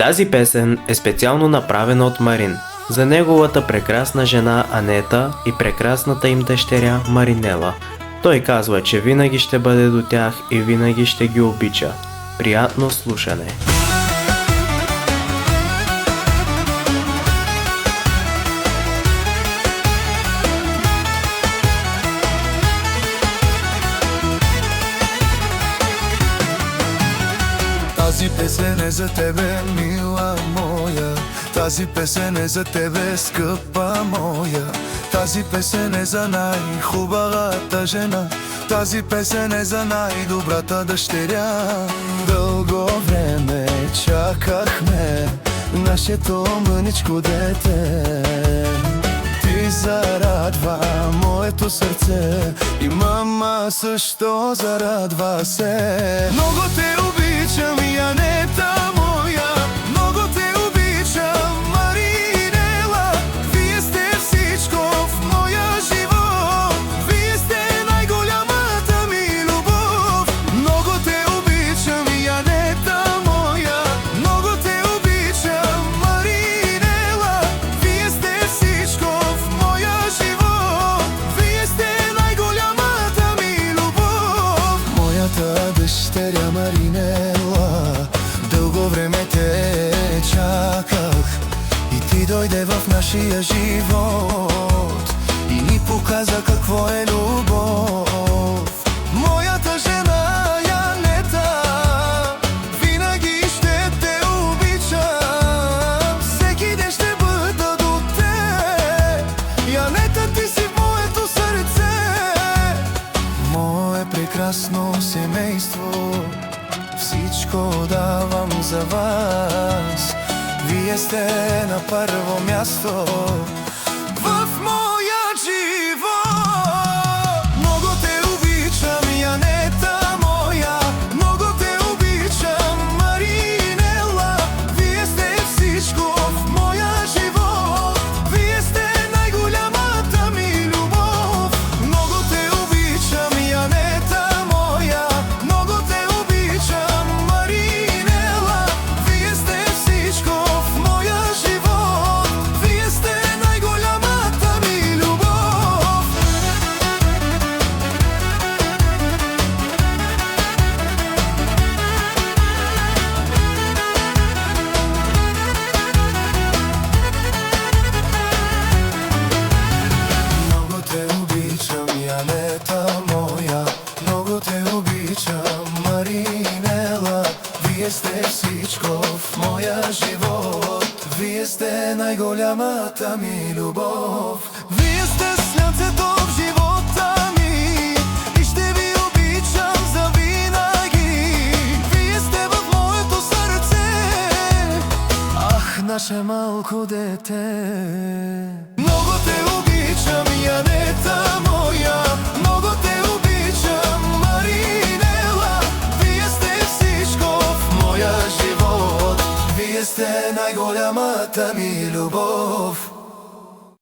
Тази песен е специално направена от Марин за неговата прекрасна жена Анета и прекрасната им дъщеря Маринела. Той казва, че винаги ще бъде до тях и винаги ще ги обича. Приятно слушане! Тази песен е за тебе, мила моя. Тази песен е за тебе, скъпа моя. Тази песен е за най-хубавата жена. Тази песен е за най-добрата дъщеря. Дълго време чакахме нашето мъничко дете. Ти зарадва моето сърце и мама също зарадва се. Много те обичам, Янета моя. Много те обичам, Маринела. Вие сте всичко в моя живот. Вие сте най-голямата ми любов. Много те обичам, Янета моя. Много те обичам, Маринела. Вие сте всичко в моя живот. Вие сте най-голямата ми любов. Моята дъщеря Маринела, дълго време те чаках и ти дойде в нашия живот и ни показа какво е любов. Моята жена Янета, винаги ще те обичам. Всеки ден ще бъда до теб. Янета, ти си в моето сърце. Мое прекрасно семейство, всичко давам за вас. Вие сте на първо място в моя живот. Много те обичам, Янета моя. Много те обичам, Маринела. Вие сте всичко в моя живот. Вие сте най-голямата ми любов. Много те обичам, Янета моя. Много те обичам, Маринела. Вие сте всичко в моя живот. Вие сте най-голямата ми любов. Много те обичам, Янета моя. Много те обичам, Маринела. Вие сте всичко в моя живот. Вие сте най-голямата ми любов. Вие сте слънцето в живота ми и ще ви обичам завинаги. Вие сте в моето сърце. Ах, наше малко дете. Много те обичам, Янета моя. Много те обичам, Маринела. Вие сте всичко в моя живот. Вие сте най-голямата ми любов.